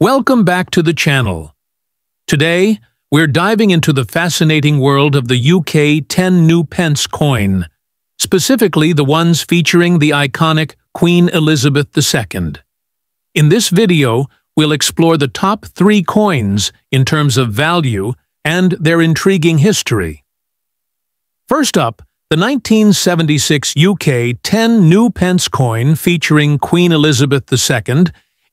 Welcome back to the channel. Today, we're diving into the fascinating world of the UK 10 New Pence coin, specifically the ones featuring the iconic Queen Elizabeth II. In this video, we'll explore the top 3 coins in terms of value and their intriguing history. First up, the 1976 UK 10 New Pence coin featuring Queen Elizabeth II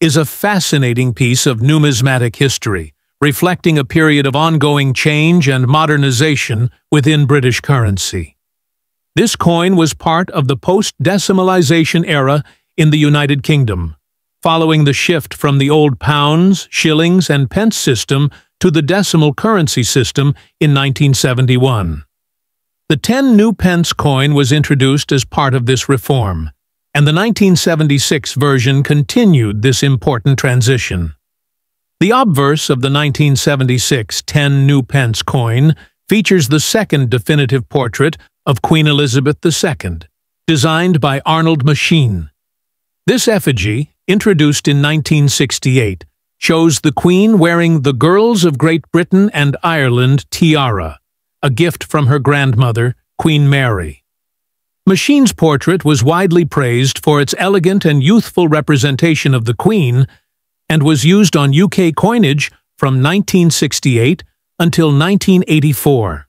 is a fascinating piece of numismatic history, reflecting a period of ongoing change and modernization within British currency. This coin was part of the post-decimalisation era in the United Kingdom, following the shift from the old pounds, shillings, and pence system to the decimal currency system in 1971. The 10 New Pence coin was introduced as part of this reform, and the 1976 version continued this important transition. The obverse of the 1976 10 New Pence coin features the second definitive portrait of Queen Elizabeth II, designed by Arnold Machin. This effigy, introduced in 1968, shows the Queen wearing the Girls of Great Britain and Ireland tiara, a gift from her grandmother, Queen Mary. Machin's portrait was widely praised for its elegant and youthful representation of the Queen and was used on UK coinage from 1968 until 1984.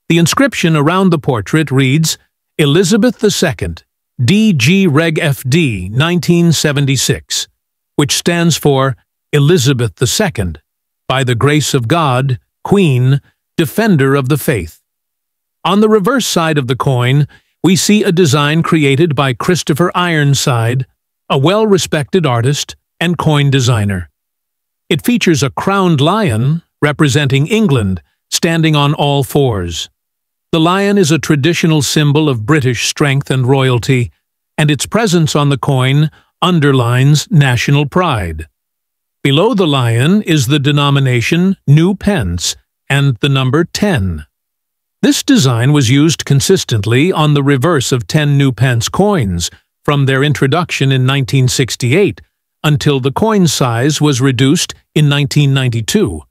The inscription around the portrait reads, Elizabeth II, DG Reg FD 1976, which stands for Elizabeth II, by the grace of God, Queen, Defender of the Faith. On the reverse side of the coin, we see a design created by Christopher Ironside, a well-respected artist and coin designer. It features a crowned lion representing England standing on all fours. The lion is a traditional symbol of British strength and royalty, and its presence on the coin underlines national pride. Below the lion is the denomination New Pence and the number 10. This design was used consistently on the reverse of 10 New Pence coins from their introduction in 1968 until the coin size was reduced in 1992,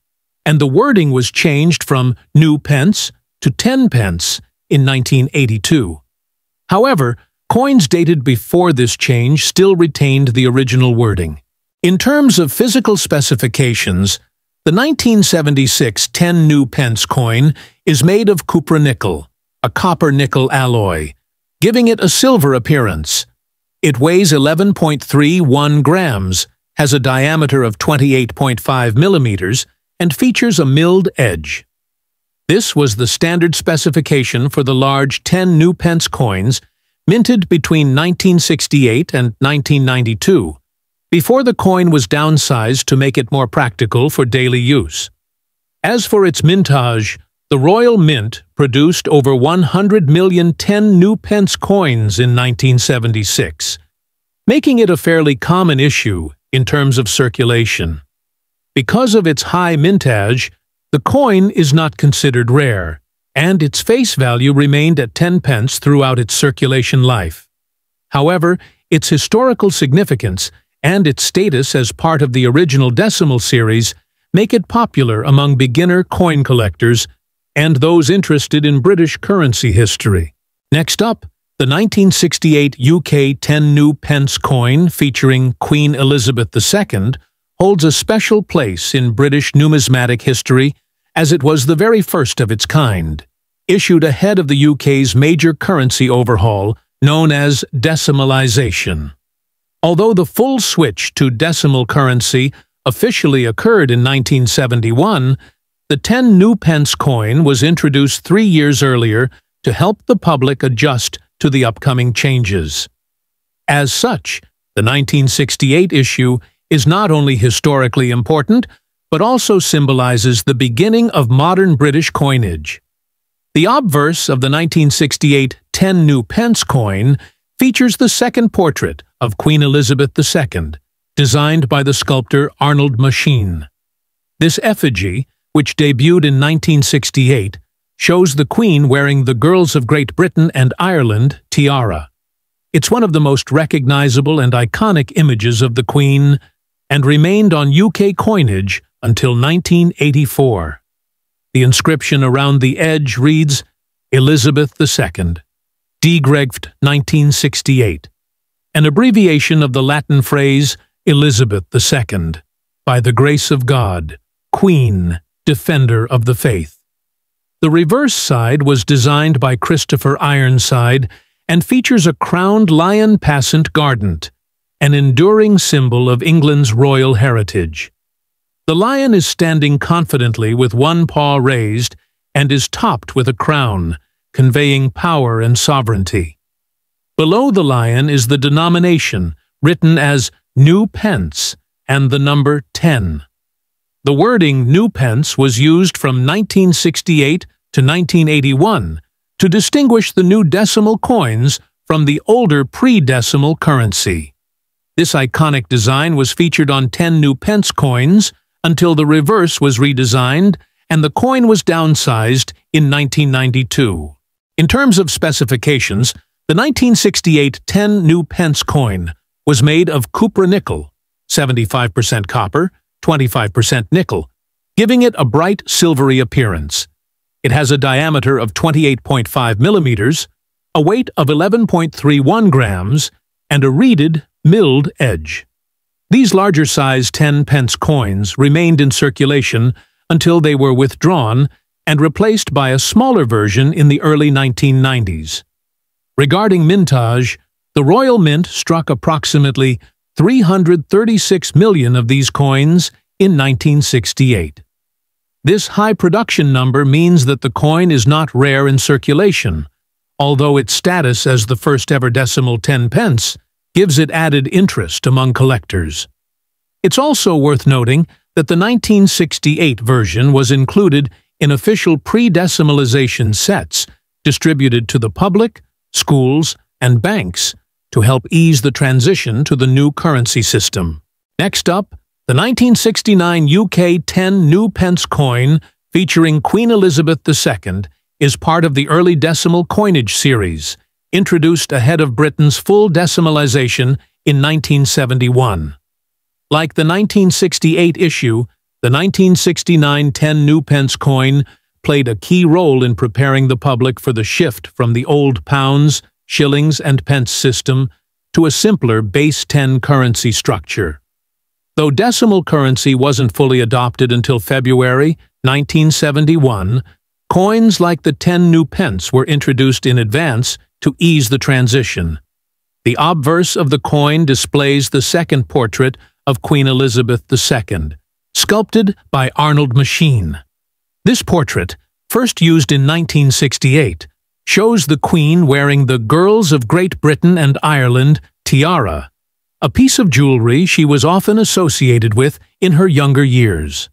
and the wording was changed from New Pence to 10 pence in 1982. However, coins dated before this change still retained the original wording. In terms of physical specifications, the 1976 10 New Pence coin is made of cupronickel, a copper-nickel alloy, giving it a silver appearance. It weighs 11.31 grams, has a diameter of 28.5 millimeters, and features a milled edge. This was the standard specification for the large 10 New Pence coins minted between 1968 and 1992, before the coin was downsized to make it more practical for daily use. As for its mintage, the Royal Mint produced over 100 million 10 New Pence coins in 1976, making it a fairly common issue in terms of circulation. Because of its high mintage, the coin is not considered rare, and its face value remained at 10 pence throughout its circulation life. However, its historical significance and its status as part of the original decimal series make it popular among beginner coin collectors and those interested in British currency history. Next up, the 1968 UK 10 New Pence coin featuring Queen Elizabeth II holds a special place in British numismatic history as it was the very first of its kind, issued ahead of the UK's major currency overhaul known as decimalisation. Although the full switch to decimal currency officially occurred in 1971, the 10 New Pence coin was introduced 3 years earlier to help the public adjust to the upcoming changes. As such, the 1968 issue is not only historically important, but also symbolizes the beginning of modern British coinage. The obverse of the 1968 10 New Pence coin features the second portrait of Queen Elizabeth II, designed by the sculptor Arnold Machin. This effigy, which debuted in 1968, shows the Queen wearing the Girls of Great Britain and Ireland tiara. It's one of the most recognizable and iconic images of the Queen, and remained on UK coinage until 1984. The inscription around the edge reads, Elizabeth II, degreged 1968, an abbreviation of the Latin phrase Elizabeth II, by the grace of God, Queen, Defender of the Faith. The reverse side was designed by Christopher Ironside and features a crowned lion passant guardant, an enduring symbol of England's royal heritage. The lion is standing confidently with one paw raised and is topped with a crown, conveying power and sovereignty. Below the lion is the denomination, written as New Pence, and the number 10. The wording New Pence was used from 1968 to 1981 to distinguish the new decimal coins from the older pre-decimal currency. This iconic design was featured on 10 New Pence coins until the reverse was redesigned and the coin was downsized in 1992. In terms of specifications, the 1968 10 New Pence coin was made of cupronickel, 75% copper, 25% nickel, giving it a bright silvery appearance. It has a diameter of 28.5 millimeters, a weight of 11.31 grams, and a reeded, milled edge. These larger-size 10 pence coins remained in circulation until they were withdrawn and replaced by a smaller version in the early 1990s. Regarding mintage, the Royal Mint struck approximately 336 million of these coins in 1968. This high production number means that the coin is not rare in circulation, although its status as the first-ever decimal 10 pence gives it added interest among collectors. It's also worth noting that the 1968 version was included in official pre-decimalization sets distributed to the public, schools, and banks to help ease the transition to the new currency system. Next up, the 1969 UK 10 New Pence coin featuring Queen Elizabeth II is part of the early decimal coinage series, introduced ahead of Britain's full decimalization in 1971. Like the 1968 issue, the 1969 10 New Pence coin played a key role in preparing the public for the shift from the old pounds, shillings, and pence system to a simpler base 10 currency structure. Though decimal currency wasn't fully adopted until February 1971, coins like the 10 New Pence were introduced in advance to ease the transition. The obverse of the coin displays the second portrait of Queen Elizabeth II, sculpted by Arnold Machine. This portrait, first used in 1968, shows the Queen wearing the Girls of Great Britain and Ireland tiara, a piece of jewelry she was often associated with in her younger years.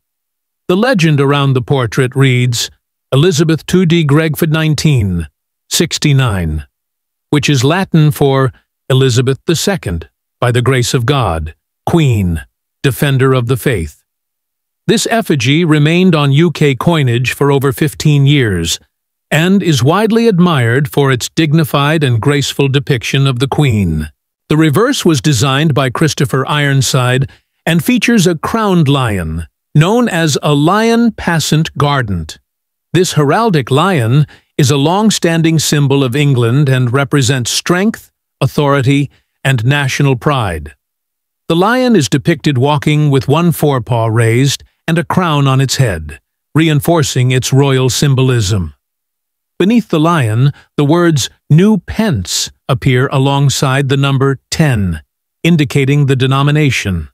The legend around the portrait reads, Elizabeth II de Gregford 1969, which is Latin for Elizabeth II, by the grace of God, Queen, Defender of the Faith. This effigy remained on UK coinage for over 15 years and is widely admired for its dignified and graceful depiction of the Queen. The reverse was designed by Christopher Ironside and features a crowned lion, known as a lion passant guardant. This heraldic lion is a long-standing symbol of England and represents strength, authority, and national pride. The lion is depicted walking with one forepaw raised and a crown on its head, reinforcing its royal symbolism. Beneath the lion, the words New Pence appear alongside the number 10, indicating the denomination.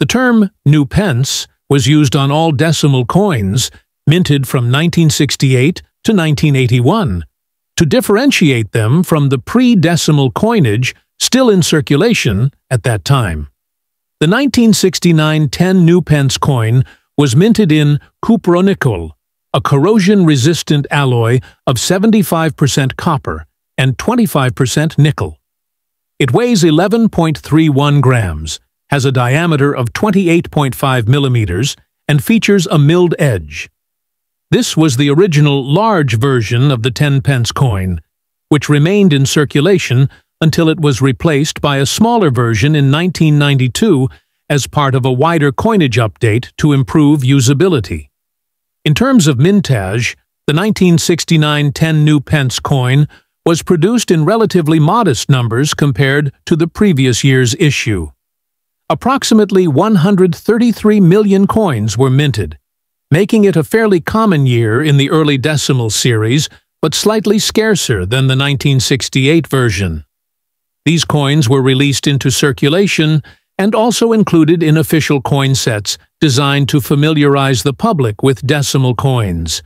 The term New Pence was used on all decimal coins minted from 1968 to 1981 to differentiate them from the pre-decimal coinage still in circulation at that time. The 1969 10 New Pence coin was minted in cupronickel, a corrosion-resistant alloy of 75% copper and 25% nickel. It weighs 11.31 grams, has a diameter of 28.5 millimeters, and features a milled edge. This was the original large version of the 10 pence coin, which remained in circulation until it was replaced by a smaller version in 1992 as part of a wider coinage update to improve usability. In terms of mintage, the 1969 10 New Pence coin was produced in relatively modest numbers compared to the previous year's issue. Approximately 133 million coins were minted, making it a fairly common year in the early decimal series, but slightly scarcer than the 1968 version. These coins were released into circulation and also included in official coin sets designed to familiarize the public with decimal coins.